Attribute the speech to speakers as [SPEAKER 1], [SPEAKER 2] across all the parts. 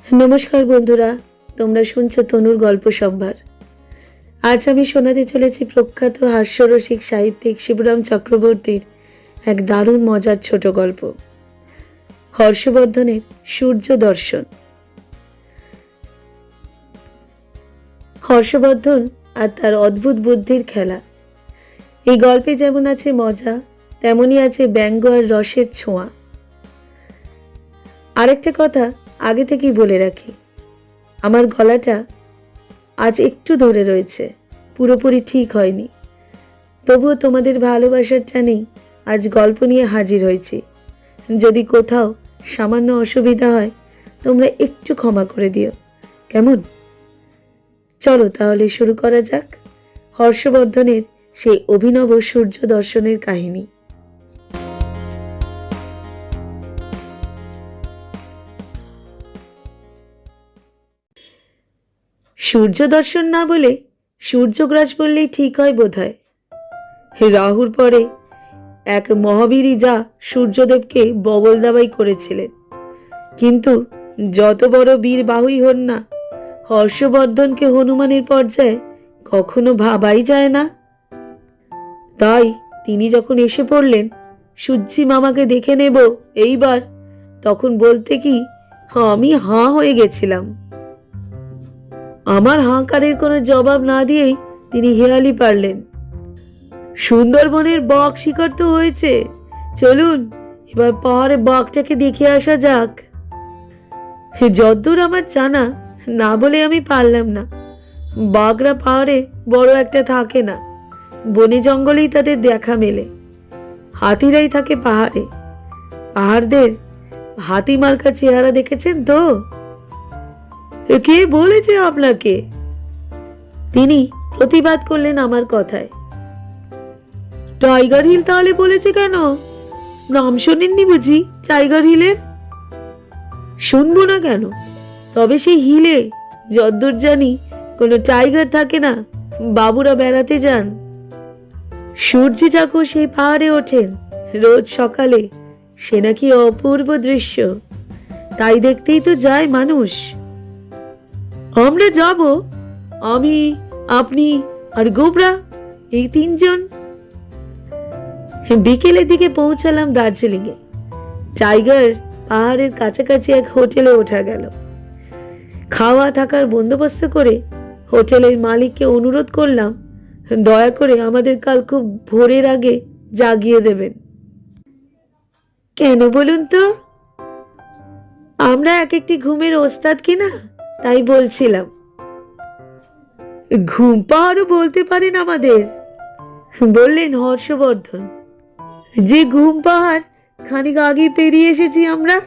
[SPEAKER 1] নমস্কার বন্ধুরা, তোমরা শুনছো তনুর গল্প সম্ভার। আজ আমি শোনাতে চলেছি প্রখ্যাত হাস্যরসিক সাহিত্যিক শিবরাম চক্রবর্তীর এক দারুণ মজার ছোট গল্প, হর্ষবর্ধনের সূর্য দর্শন। হর্ষবর্ধন আর তার অদ্ভুত বুদ্ধির খেলা। এই গল্পে যেমন আছে মজা, তেমনই আছে ব্যঙ্গ আর রসের ছোঁয়া। আরেকটা কথা আগে থেকেই বলে রাখি, আমার গলাটা আজ একটু ধরে রয়েছে, পুরোপুরি ঠিক হয়নি। তবুও তোমাদের ভালোবাসার টানেই আজ গল্প নিয়ে হাজির হয়েছি। যদি কোথাও সামান্য অসুবিধা হয় তোমরা একটু ক্ষমা করে দিও, কেমন? চলো তাহলে শুরু করা যাক হর্ষবর্ধনের সেই অভিনব সূর্য দর্শনের কাহিনী। সূর্য দর্শন না বলে সূর্যগ্রাস বললেই ঠিক হয় বোধহয়। রাহুর পরে এক মহাবীরই যা সূর্যদেবকে বগল দাবাই করেছিলেন, কিন্তু যত বড় বীর বাহুই হন না, হর্ষবর্ধনকে হনুমানের পর্যায়ে কখনো ভাবাই যায় না। তাই তিনি যখন এসে পড়লেন, সূর্যি মামাকে দেখে নেব এইবার, তখন বলতে কি আমি হাঁ হয়ে গেছিলাম। আমার হাঁকারের কোনো জবাব না দিয়েই তিনি হেয়ালি পারলেন, সুন্দরবনের বাঘ শিকার তো হয়েছে, চলুন এবার পাহাড়ে বাঘটাকে দেখে আসা যাক। যদ্দূর আমার জানা, না বলে আমি পারলাম না। বাঘরা পাহাড়ে বড় একটা থাকে না, বনে জঙ্গলেই তাদের দেখা মেলে। হাতিরাই থাকে পাহাড়ে। পাহাড়দের হাতি মার্কা চেহারা দেখেছেন তো? কে বলেছে আপনাকে? তিনি প্রতিবাদ করলেন আমার কথায়। টাইগার হিল তাহলে বলেছে কেন? নাম শোনেননি বুঝি টাইগার হিলের? শুনবো না কেন? তবে সেই হিলে যদ্দূর জানি কোনো টাইগার থাকে না, বাবুরা বেড়াতে যান। সূর্যি ঠাকুর সেই পাহাড়ে ওঠেন রোজ সকালে, সে নাকি অপূর্ব দৃশ্য, তাই দেখতেই তো যায় মানুষ। আমরা যাব, আমি, আপনি আর গোবরা, এই তিনজন। বিকেলের দিকে পৌঁছালাম দার্জিলিং এ। টাইগার পাহাড়ের কাছাকাছি এক হোটেলে ওঠা গেল। খাওয়া থাকার বন্দোবস্ত করে হোটেলের মালিককে অনুরোধ করলাম দয়া করে আমাদের কাল খুব ভোরের আগে জাগিয়ে দেবেন। কেন বলুন তো? আমরা এক একটি ঘুমের ওস্তাদ কিনা, তাই বলছিলাম। ঘুম পাহাড়ও বলতে পারেন আমাদের, বললেন হর্ষবর্ধন। যে ঘুম পাহাড় খানিক আগে পেরিয়ে এসেছি আমরা,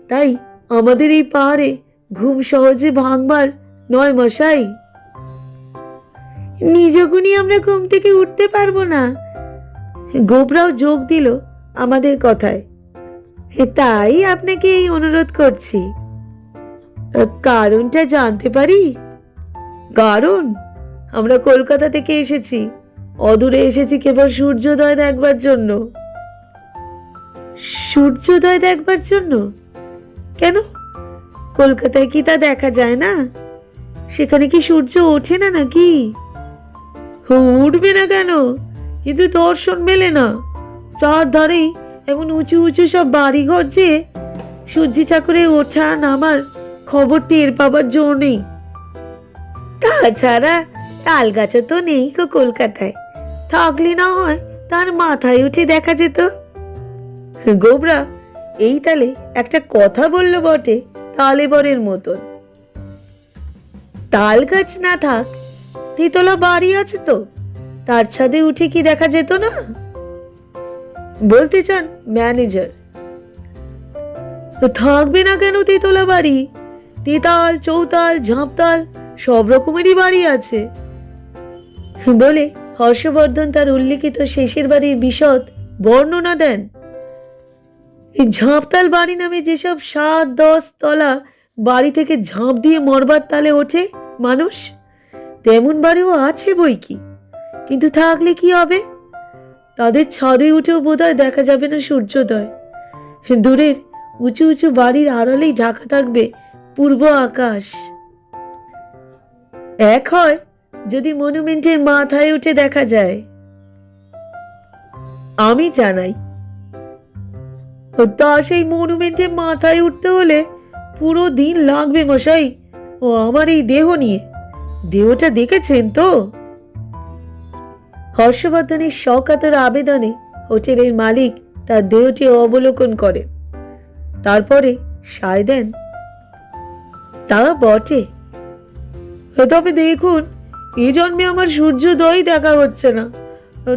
[SPEAKER 1] তাই আমাদের এই পাহাড়ে ঘুম সহজে ভাঙবার নয় মশাই। নিজগুনি আমরা ঘুম থেকে উঠতে পারবো না। গোবরাও যোগ দিল আমাদের কথায়। তাই আপনাকে এই অনুরোধ করছি। কারণটা জানতে পারি? কারণ আমরা কলকাতা থেকে এসেছি, অদূরে এসেছি কেবল সূর্যোদয় দেখবার জন্য। সূর্যোদয় দেখবার জন্য? কেন, কলকাতায় কি তা দেখা যায় না? সেখানে কি সূর্য ওঠে না নাকি? উঠবে না কেন, কিন্তু দর্শন মেলে না। চার ধারেই এমন উঁচু উঁচু সব বাড়িঘর যে সূর্যি চাকরে ওঠা নামার খবর টের পাবার জো নেই। তাছাড়া তাল গাছও তো নেই কলকাতায়, থাকলে না হয় তার মাথায় উঠে দেখা যেত। গোবরা এই তালে একটা কথা বললো বটে, তালে বরের মতন। তাল গাছ না থাক, তিতলা বাড়ি আছে তো, তার ছাদে উঠে কি দেখা যেত না? বলতে চান ম্যানেজার। থাকবে না কেন তিতলা বাড়ি? তিতাল, চৌতাল, ঝাঁপতাল সব রকমেরই বাড়ি আছে, বলে হর্ষবর্ধন তার উল্লিখিত শেষের বাড়ির বিশদ বর্ণনা দেন। এই ঝাঁপতাল বাড়ি নামে যেসব 7-10 তলা বাড়ি থেকে ঝাঁপ দিয়ে মরবার তালে ওঠে মানুষ, তেমন বাড়িও আছে বই কি, কিন্তু থাকলে কি হবে? তাদের ছাদে উঠেও বোধহয় দেখা যাবে না সূর্যোদয়। দূরের উঁচু উঁচু বাড়ির আড়ালেই ঢাকা থাকবে পূর্ব আকাশ এক হয় যদি মনুমেন্টের মাথায় উঠে দেখা যায়। আমি জানাই, তা সেই মনুমেন্টের মাথায় উঠতে হলে পুরো দিন লাগবে মশাই। ও আমার এই দেহ নিয়ে, দেহটা দেখেছেন তো? হর্ষবর্ধনের শকাতর আবেদনে হোটেলের মালিক তার দেহটি অবলোকন করে, তারপরে সায় দেন, তা বটে, তবে দেখুন এই জন্মে আমার সূর্যোদয় দেখা হচ্ছে না,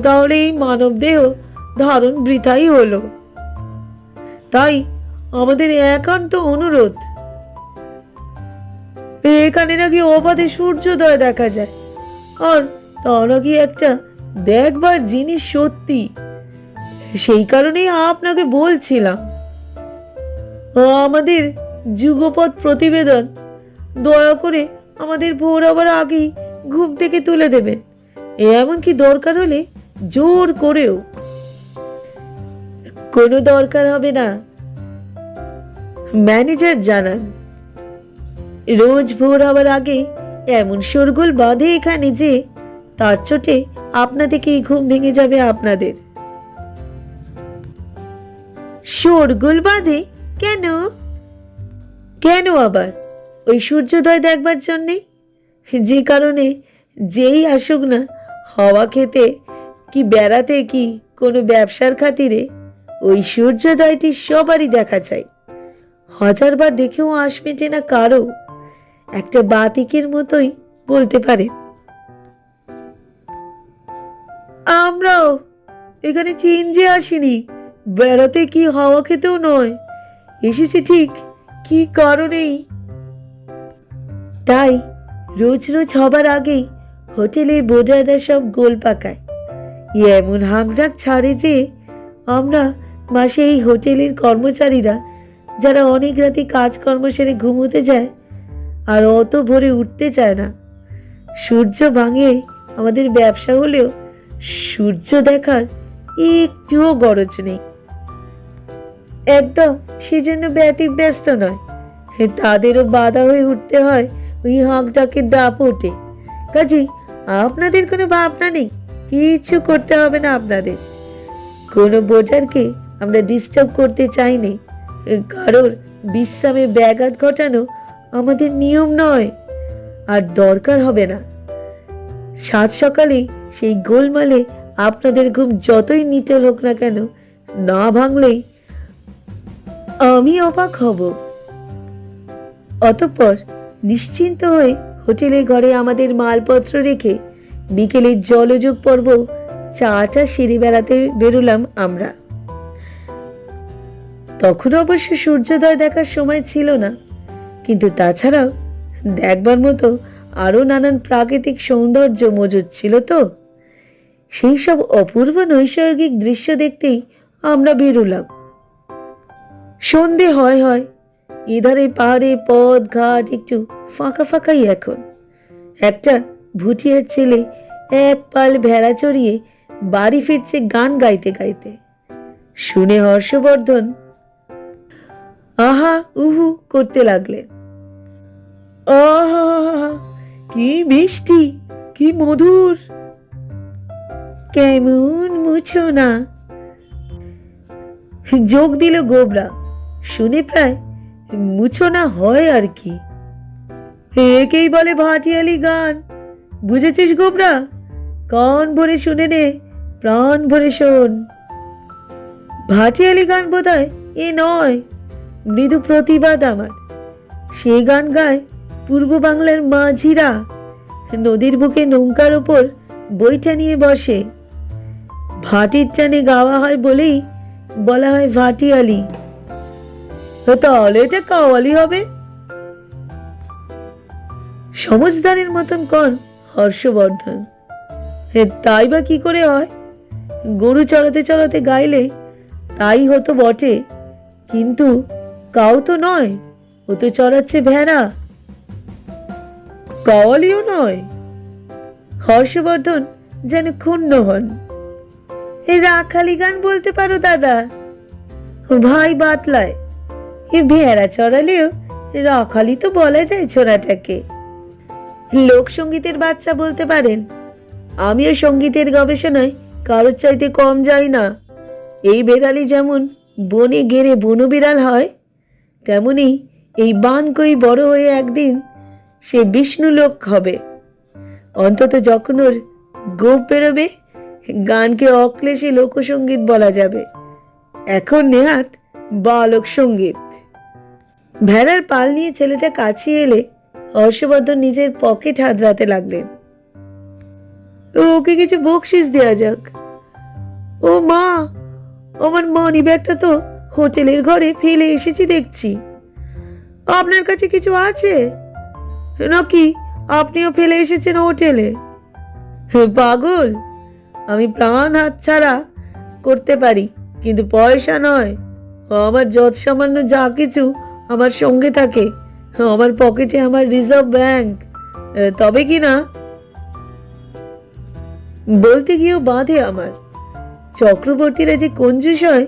[SPEAKER 1] তাহলে এই মানব দেহ ধারণ বৃথাই হলো। তাই আমাদের একান্ত অনুরোধ, এখানে নাকি অবাধে সূর্যোদয় দেখা যায়, আর তা নাকি একটা দেখবার জিনিস সত্যি। সেই কারণেই আপনাকে বলছিলাম, আমাদের যুগপৎ প্রতিবেদন দয়া করে আমাদের ভোর হবার আগেই ঘুম থেকে তুলে দেবেন, এমনকি দরকার হলে জোর করেও। কোনো দরকার হবে না, ম্যানেজার জানান। রোজ ভোর হবার আগে এমন শোরগোল বাঁধে এখানে যে তার চোটে আপনা থেকেই ঘুম ভেঙে যাবে আপনাদের। শোরগোল বাঁধে কেন? কেন আবার? ওই সূর্যোদয় দেখবার জন্যে, যে কারণে যেই আসুক না হাওয়া খেতে কি বেড়াতে কি কোনো ব্যবসার খাতিরে, ওই সূর্যোদয়টি সবারই দেখা চাই। হাজারবার দেখেও আশ মেটে না কারো, একটা বাতিকের মতোই বলতে পারে। আমরাও এখানে চেঞ্জে আসিনি, বেড়াতে কি হাওয়া খেতেও নয়, এসেছি ঠিক কি কারণেই। তাই রোজ রোজ হবার আগেই হোটেলে বোর্ডাররা সব গোল পাকায়, এমন হাঁকডাক ছাড়ে যে আমরা মাসে এই হোটেলের কর্মচারীরা যারা অনেক রাতে কাজকর্ম সেরে ঘুমোতে যায় আর অত ভোরে উঠতে চায় না, সূর্য ভাঙে আমাদের ব্যবসা হলেও সূর্য দেখার একটুও গরজ নেই। একদম সেজন্য ব্যতিব্যস্ত নয়, তাদেরও বাধা হয়ে উঠতে হয় ওই হাঁকডাকের দাপটে। কাজেই আপনাদের কোনো ভাবনা নেই, কিছু করতে হবে না আপনাদের। কোনো বোর্ডারকে আমরা ডিস্টার্ব করতে চাইনি, কারোর বিশ্রামে ব্যাঘাত ঘটানো আমাদের নিয়ম নয়, আর দরকার হবে না। সাত সকালে সেই গোলমালে আপনাদের ঘুম যতই নিটল হোক না কেন, না ভাঙলেই আমি অবাক হব। অতঃপর নিশ্চিন্ত হয়ে হোটেলে ঘরে আমাদের মালপত্র রেখে বিকেলের জলযোগ পর্ব চাটা সেরে বেড়াতে বেরোলাম আমরা। তখন অবশ্য সূর্যোদয় দেখার সময় ছিল না, কিন্তু তাছাড়াও দেখবার মতো আরো নানান প্রাকৃতিক সৌন্দর্য মজুদ ছিল। তো সেই সব অপূর্ব নৈসর্গিক দৃশ্য দেখতেই আমরা বেরোলাম। সন্ধে হয় হয়, এধারে পাহাড়ে পথ ঘাট একটু ফাঁকা ফাঁকাই এখন। একটা ভুটিয়ার ছেলে এক পাল ভেড়া চড়িয়ে বাড়ি ফিরছে গান গাইতে গাইতে। শুনে হর্ষবর্ধন আহা উহু করতে লাগলেন। আহা কি মিষ্টি, কি মধুর, কেমন মুছো না, যোগ দিল গোবরা। শুনে প্রায় মুছো না হয় আর কি। একেই বলে ভাটিয়ালি গান, বুঝেছিস গোবরা? কান ভরে শুনে নে, প্রাণ ভরে শোন। ভাটিয়ালি গান বোধহয় এ নয়, মৃদু প্রতিবাদ আমার। সে গান গায় পূর্ব বাংলার মাঝিরা, নদীর বুকে নৌকার উপর বইটা নিয়ে বসে। ভাটির টানে গাওয়া হয় বলেই বলা হয় ভাটিয়ালি। তাহলে এটা কাওয়ালি হবে? সমজদারের মতন কন হর্ষবর্ধন। তাই বা কি করে হয়? গরু চড়াতে চড়াতে গাইলে তাই হতো বটে, কিন্তু কাউ তো নয়, ও তো চড়াচ্ছে ভেড়া। কাওয়ালিও নয়। হর্ষবর্ধন যেন ক্ষুণ্ণ হন। রাখালি গান বলতে পারো দাদা, ভাই বাতলায়। ভেড়া চড়ালেও রাখালি তো বলা যায় ছোড়াটাকে। লোকসঙ্গীতের বাচ্চা বলতে পারেন। আমিও সঙ্গীতের গবেষণায় কারোর চাইতে কম যাই না। এই বেড়ালি যেমন বনে গেড়ে বনবিড়াল হয়, তেমনি এই বানকই বড় হয়ে একদিন সে বিষ্ণু লোক হবে। অন্তত যখন ওর গোপ বেরোবে, গানকে অক্লেশে লোকসঙ্গীত বলা যাবে। এখন নেহাত বালক সঙ্গীত। ভেড়ার পাল নিয়ে ছেলেটা কাছে এলে হর্ষবর্ধন নিজের পকেট হাতড়াতে লাগলেন। ওকে কিছু বকশিস দেয়া যাক। ও মা, আমার মানি ব্যাগটা তো হোটেলের ঘরে ফেলে এসেছি দেখছি। আপনার কাছে কিছু আছে নাকি আপনিও ফেলে এসেছেন হোটেলে? পাগল, আমি প্রাণ হাতছাড়া করতে পারি, কিন্তু পয়সা নয়। আমার যত সামান্য যা কিছু আমার সঙ্গে থাকে, আমার পকেটে আমার রিজার্ভ ব্যাংক। তবে কি না, বলতে গিয়েও বাঁধে আমার। চক্রবর্তীরা যে কঞ্জুস হয়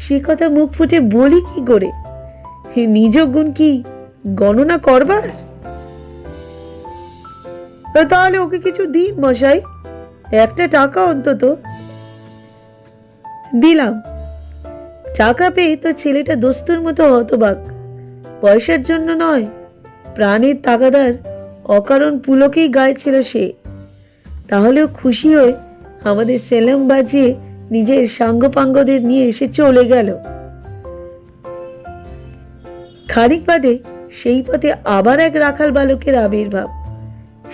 [SPEAKER 1] সে কথা মুখ ফুটে বলি কি করে? নিজ গুণ কি গণনা করবার? তাহলে ওকে কিছু দিন মশাই, একটা টাকা অন্তত। দিলাম। টাকা পেয়ে তো ছেলেটা দস্তুর মতো হতবাক। পয়সার জন্য নয়, প্রাণের তাগাদার অকারণ পুলকেই গাইছিল সে। তাহলেও খুশি হয়ে আমাদের সেলাম বাজিয়ে নিজের সাঙ্গপাঙ্গদের নিয়ে এসে চলে গেল। খানিক বাদে সেই পথে আবার এক রাখাল বালকের আবির্ভাব।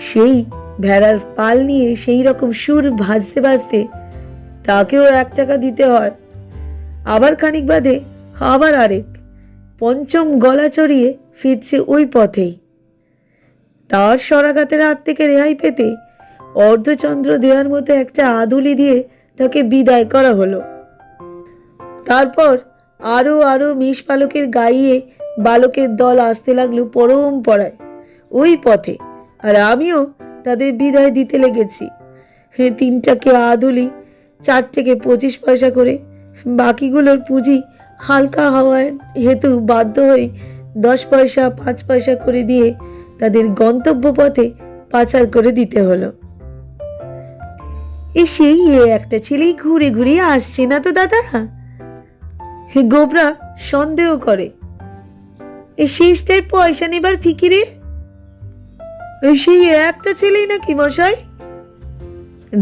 [SPEAKER 1] সেই ভেড়ার পাল নিয়ে সেই রকম সুর ভাজতে ভাজতে তাকেও 1 টাকা দিতে হয়। আবার খানিক বাদে আবার আরেক, পঞ্চম গলা চড়িয়ে ফিরছে ওই পথেই। তার সরাঘাতের হাত থেকে রেহাই পেতে অর্ধচন্দ্র দেওয়ার মতো একটা আদুলি দিয়ে তাকে বিদায় করা হলো। তারপর আরো আরো মিশ পালকের গাইয়ে বালকের দল আসতে লাগলো পরম্পরায় ওই পথে, আর আমিও তাদের বিদায় দিতে লেগেছি। 3 টাকে আদুলি, 4 থেকে 25 পয়সা করে। বাকিগুলোর পুঁজি হালকা হওয়ার হেতু বাধ্য হয়ে 10 পয়সা 5 পয়সা করে দিয়ে তাদের গন্তব্য পথে পাচার করে দিতে হলো। সেই একটা ছেলেই ঘুরে ঘুরে আসছে না তো দাদা? গোবরা সন্দেহ করে। শেষটায় পয়সা নেবার ফিকিরে সেই একটা ছেলেই নাকি মশাই?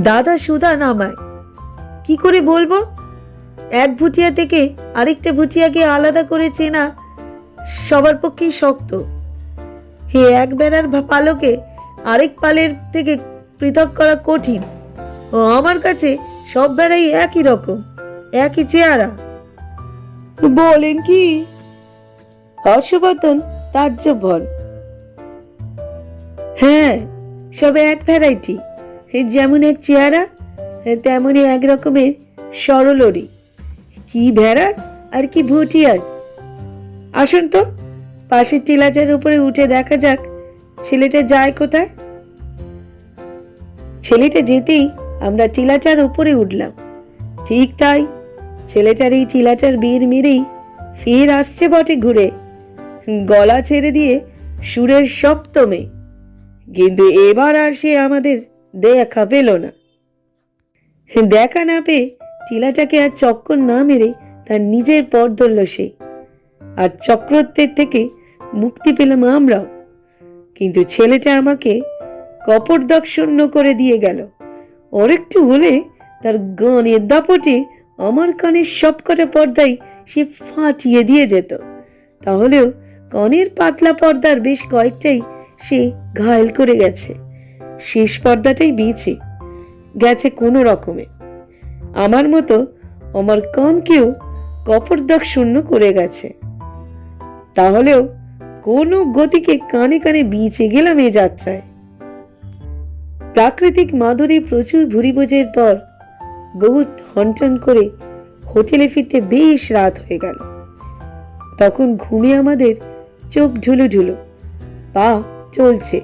[SPEAKER 1] দাদা সুধা নামায়। কি করে বলবো? এক ভুটিয়া থেকে আরেকটা ভুটিয়াকে আলাদা করে চেনা সবার পক্ষেই শক্ত। এক বেড়ার পালকে আরেক পালের থেকে পৃথক করা কঠিন। ও আমার কাছে সব বেড়াই একই রকম, একই চেহারা। বলেন কি? হর্ষবর্ধন তাজ্জব হন। হ্যাঁ, সব এক ভ্যারাইটি। যেমন এক চেহারা, তেমনি এক রকমের সরলরি। কি ভেড়ার আর কি ভুটিয়ার। আসুন তো, পাশের টিলাটার উপরে উঠে দেখা যাক ছেলেটা যায় কোথায়। ছেলেটা যেতেই আমরা টিলাটার উপরে উঠলাম। ঠিক তাই, ছেলেটার এই টিলাটার বীর মেরেই ফের আসছে বটে ঘুরে, গলা ছেড়ে দিয়ে সুরের সপ্তমে। কিন্তু এবার আর সে আমাদের দেখা পেল না। দেখা না পেয়ে টিলাটাকে আর চক্কর না মেরে তার নিজের পথ ধরল সে। আর চক্রত্বের থেকে মুক্তি পেলাম আমরাও। কিন্তু ছেলেটা আমাকে কপটদক শূন্য করে দিয়ে গেল। ওর একটু হলে তার গানের দাপটে আমার কানের সবকটা পর্দায় সে ফাটিয়ে দিয়ে যেত। তাহলেও কানের পাতলা পর্দার বেশ কয়েকটাই সে ঘায়েল করে গেছে। শেষ পর্দাটাই বেঁচে গেছে কোনো রকমে। আমার মতো আমার কানকেও কপটদক শূন্য করে গেছে। তাহলেও কোনো গতিকে কানে কানে বেঁচে গেলাম এ যাত্রায়। প্রাকৃতিক মাধুরী প্রচুর ভুরিভোজের পর বহুত হনটন করে হোটেলে ফিরতে বেশ রাত হয়ে গেল। তখন ঘুমে আমাদের চোখ ঢুলু ঢুলু, পা চলছে।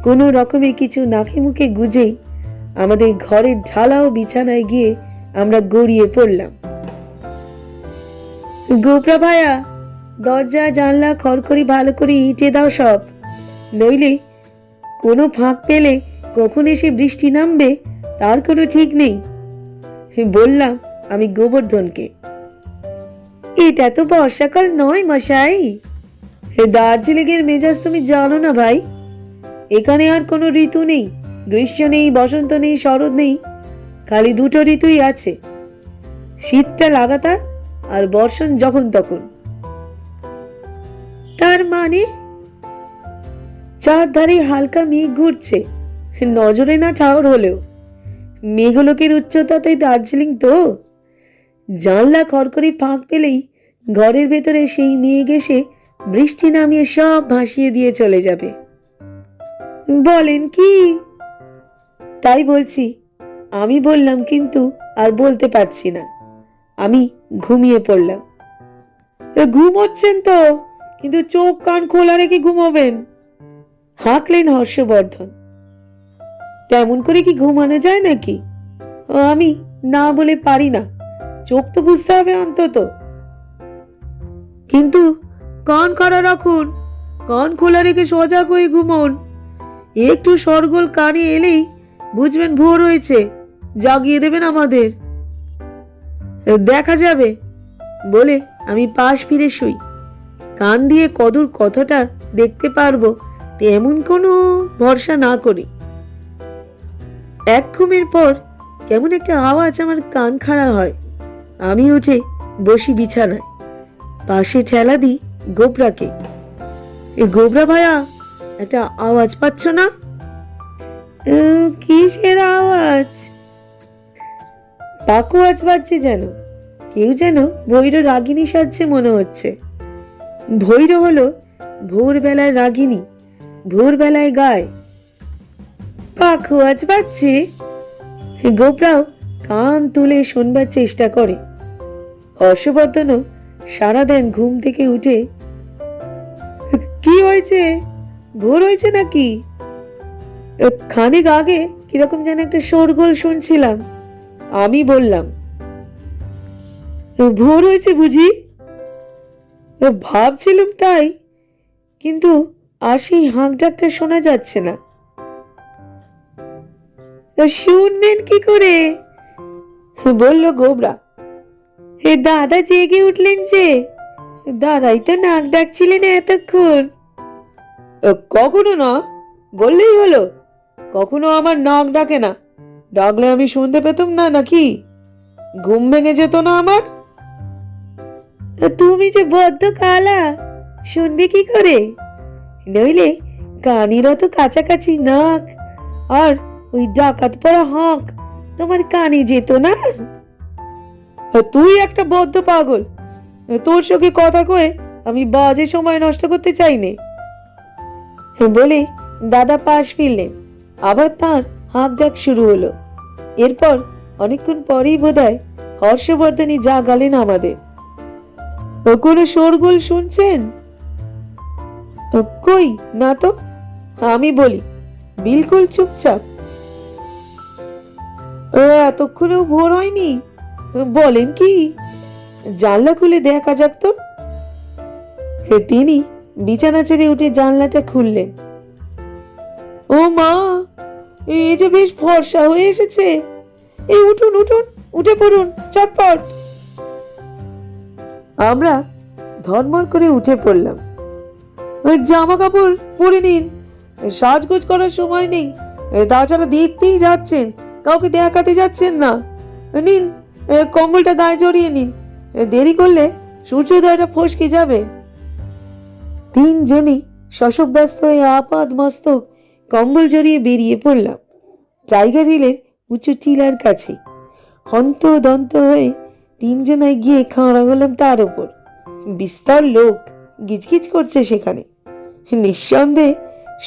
[SPEAKER 1] কোনো রকমে কিছু নাকে মুখে গুজেই আমাদের ঘরের ঢালাও বিছানায় গিয়ে আমরা গড়িয়ে পড়লাম। গোপরা ভায়া, দরজা জানলা খড়খড়ি ভালো করে ইটে দাও সব, নইলে কোনো ফাঁক পেলে কখন এসে বৃষ্টি নামবে তার কোনো ঠিক নেই। বললাম আমি গোবর্ধনকে। এটা তো বর্ষাকাল নয় মশাই। দার্জিলিংয়ের মেজাজ তুমি জানো না ভাই। এখানে আর কোনো ঋতু নেই, গ্রীষ্ম নেই, বসন্ত নেই, শরৎ নেই, খালি দুটো ঋতুই আছে। শীতটা লাগাতার আর বর্ষণ যখন তখন। তার মানে চারধারে হালকা মেঘ ঘুরছে, নজরে না ঠাউর হলেও। মেঘলোকের উচ্চতাতে দার্জিলিং তো। জানলা খড়খড়ি ফাঁক পেলেই ঘরের ভেতরে সেই মেঘ এসে বৃষ্টি নামিয়ে সব ভাসিয়ে দিয়ে চলে যাবে। বলেন কি? তাই বলছি। আমি বললাম কিন্তু আর বলতে পারছি না। আমি ঘুমিয়ে পড়লাম। ঘুমোচ্ছেন তো, কিন্তু চোখ কান খোলা রেখে ঘুমোবেন, হাঁকলেন হর্ষবর্ধন। তেমন করে কি ঘুমানো যায় নাকি? আমি না বলে পারি না, চোখ তো বুঝতে হবে অন্তত। কিন্তু কান খাড়া রাখুন, কান খোলা রেখে সজাগ হয়ে ঘুমোন। একটু শোরগোল কানে এলেই বুঝবেন ভোর হয়েছে, জাগিয়ে দেবেন আমাদের। দেখা যাবে বলে আমি পাশ ফিরে শুই। কান দিয়ে কদূর কথাটা দেখতে পারবো তেমন কোনো ভরসা না করি। এক ঘুমের পর কেমন একটা আওয়াজ আমার কান খাড়া হয়। আমি উঠে বসি বিছানায়, পাশে ঠেলা দিই গোবরাকে। গোবরা ভাইয়া, একটা আওয়াজ পাচ্ছ না? কিসের আওয়াজ? পাকো আওয়াজ বাজছে যেন, কেউ যেন ভৈর রাগিনী সাজছে মনে হচ্ছে। ভৈর হলো ভোরবেলায় রাগিনী, ভোরবেলায় গায়। পাকো আওয়াজ বাজছে। গোবরাও কান তুলে শুনবার চেষ্টা করে। হর্ষবর্ধনও সারা দেন ঘুম থেকে উঠে। কি হয়েছে? ভোর হয়েছে নাকি? খানিক আগে কিরকম যেন একটা শোরগোল শুনছিলাম। আমি বললাম, ভোর হয়েছে বুঝি? ভাবছিলাম তাই, কিন্তু আর সেই হাঁক ডাকটা শোনা যাচ্ছে না। শুনবেন কি করে? বলল গোবরা। হে দাদা জেগে উঠলেন যে, দাদাই তো নাক ডাকছিলেন এতক্ষণ। কখনো না, বললেই হলো। কখনো আমার নাক ডাকে না, ডাকলে আমি শুনতে পেতাম না নাকি? ঘুম ভেঙে যেত না আমার? তুমি যে বদ্ধ কালা, শুনবে কি করে? নইলে কানেরও তো কাছাকাছি নাক, আর ওই ডাকাত পড়া হাঁক তোমার কানে যেত না? তুই একটা বদ্ধ পাগল, তোর সঙ্গে কথা কয়ে আমি বাজে সময় নষ্ট করতে চাইনি। বলে দাদা পাশ ফিরলেন। আবার তার হাঁক ডাক শুরু হলো। এরপর অনেকক্ষণ পরেই বোধহয় হর্ষবর্ধনই জাগালেন আমাদের। কোনো শোরগোল শুনছেন? কই না তো। আমি বলি, বিলকুল চুপচাপ। এতক্ষণেও ভোর হয়নি? বলেন কি? জানলা খুলে দেখা যাক তো। তিনি বিছানা ছেড়ে উঠে জানলাটা খুললেন। ও মা, এই যে বেশ ফর্সা হয়ে এসেছে। এই উঠুন উঠুন, উঠে পড়ুন চটপট। আমরা ধর্মর করে উঠে পড়লাম। জামা কাপড় পরে নিন, সাজগোজ করার সময় নেই। তাছাড়া দেখতেই যাচ্ছেন, কাউকে দেখাতে যাচ্ছেন না। নিন, কম্বলটা গায়ে জড়িয়ে নিন, দেরি করলে সূর্যোদয়টা ফসকে যাবে। তিনজনই শশব্যস্ত হয়ে আপাদ মস্তক কম্বল জড়িয়ে বেরিয়ে পড়লাম টাইগার হিলের উঁচু টিলার কাছে। হন্ত দন্ত হয়ে তিনজনায় গিয়ে খাড়া হলাম তার উপর। বিস্তর লোক গিজগিজ করছে সেখানে। নিঃসন্দেহে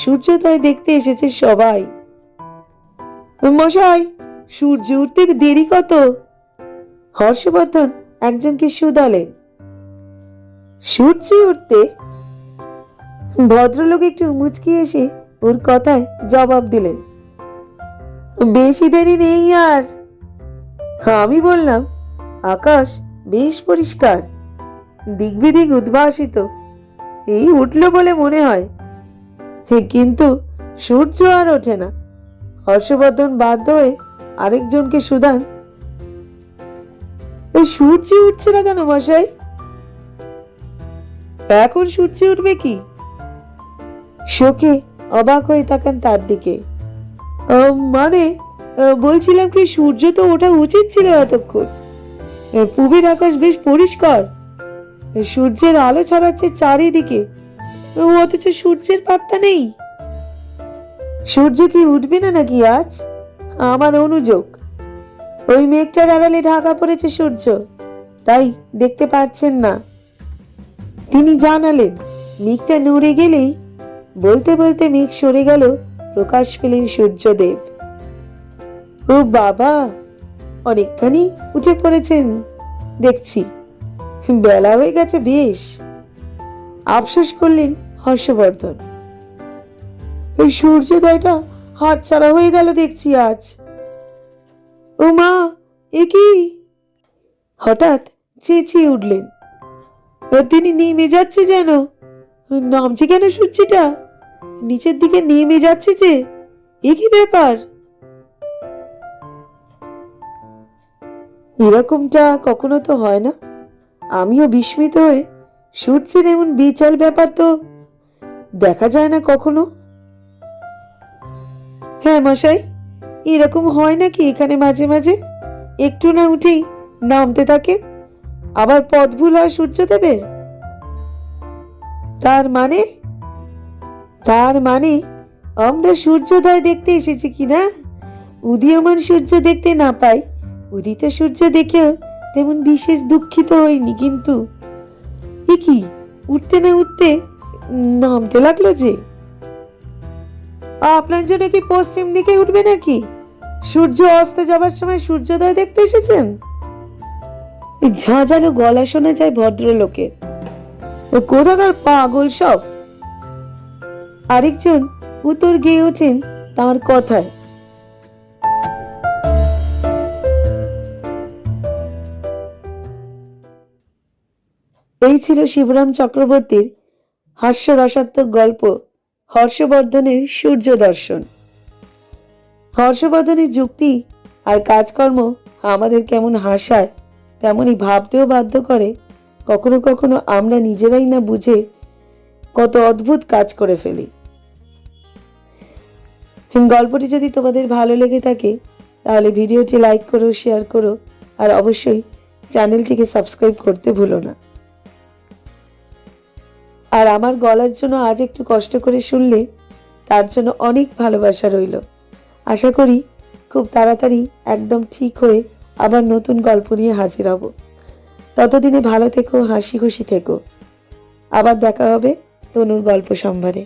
[SPEAKER 1] সূর্যোদয় দেখতে এসেছে সবাই। মশাই, সূর্য উঠতে দেরি কত? হর্ষবর্ধন একজনকে শুধালেন। সূর্য উঠতে? ভদ্রলোক একটু মুচকি এসে ওর কথায় জবাব দিলেন, বেশি দেরি নেই আর। আমি বললাম, আকাশ বেশ পরিষ্কার, দিক বিদিক উদ্ভাসিত। এই উঠল বলে মনে হয়, কিন্তু সূর্য আর ওঠে না। হর্ষবর্ধন বাধ্য হয়ে আরেকজনকে সুদান, এই সূর্য উঠছে না কেন মশাই? এখন সূর্য উঠবে কি? শোকে অবাক হয়ে তাকান তার দিকে। মানে বলছিলাম কি, সূর্য তো ওঠা উচিত ছিল এতক্ষণ। পূবের আকাশ বেশ পরিষ্কার, সূর্যের আলো ছড়াচ্ছে চারিদিকে, অথচ সূর্যের পাত্তা নেই। সূর্য কি উঠবে না নাকি আজ? আমার অনুযোগ, ওই মেঘটার আড়ালে ঢাকা পড়েছে সূর্য, তাই দেখতে পাচ্ছেন না। তিনি জানালেন। মেঘটা নড়ে গেলেই বলতে বলতে মেঘ সরে গেল, প্রকাশ পেলেন সূর্যদেব। ও বাবা, অনেকখানি উঠে পড়েছেন দেখছি, বেলা হয়ে গেছে বেশ, আফসোস করলেন হর্ষবর্ধন। এই সূর্যোদয়টা হাতছাড়া হয়ে গেল দেখছি আজ। ও মা, এ কি? হঠাৎ চেঁচিয়ে উঠলেন। তিনি নেমে যাচ্ছে যেন। নামছে কেন সূর্যটা? নিচের দিকে নেমে যাচ্ছে যে, এ কি ব্যাপার? এরকমটা কখনো তো হয় না। আমিও বিস্মিত হয়ে, সূর্যের এমন বিচাল ব্যাপার তো দেখা যায় না কখনো। হ্যাঁ মশাই, এরকম হয় নাকি এখানে মাঝে মাঝে? একটু না উঠেই নামতে থাকে, আবার পথ ভুল হয় সূর্যদেবের। তার মানে আমরা সূর্যোদয় দেখতে এসেছি কিনা? উদীয়মান সূর্য দেখতে না পাই, উদিত সূর্য দেখেও তেমন বিশেষ দুঃখিত হইনি, কিন্তু এ কি, উঠতে না উঠতে নামতে লাগলো যে। আপনার জন্য কি পশ্চিম দিকে উঠবে নাকি? সূর্য অস্ত যাবার সময় সূর্যোদয় দেখতে এসেছেন? ঝাঁঝালো গলা শোনা যায় ভদ্রলোকের। ও কোথাকার পাগল সব! আরেকজন উত্তর গেয়ে ওঠেন তার কথায়। এই ছিল শিবরাম চক্রবর্তীর হাস্যরসাত্মক গল্প হর্ষবর্ধনের সূর্য দর্শন। হর্ষবর্ধনের যুক্তি আর কাজকর্ম আমাদের কেমন হাসায়, তেমনি ভাবতেও বাধ্য করে। কখনো কখনো আমরা নিজেরাই না বুঝে কত অদ্ভুত কাজ করে ফেলি। গল্পটি যদি তোমাদের ভালো লেগে থাকে তাহলে ভিডিওটি লাইক করো, শেয়ার করো, আর অবশ্যই চ্যানেলটিকে সাবস্ক্রাইব করতে ভুলো না। আর আমার গলার জন্য আজ একটু কষ্ট করে শুনলে তার জন্য অনেক ভালোবাসা রইল। আশা করি খুব তাড়াতাড়ি একদম ঠিক হয়ে আবার নতুন গল্প নিয়ে হাজির হব। ততদিনে ভালো থেকো, হাসি খুশি থেকো। আবার দেখা হবে তনুর গল্প সম্ভারে।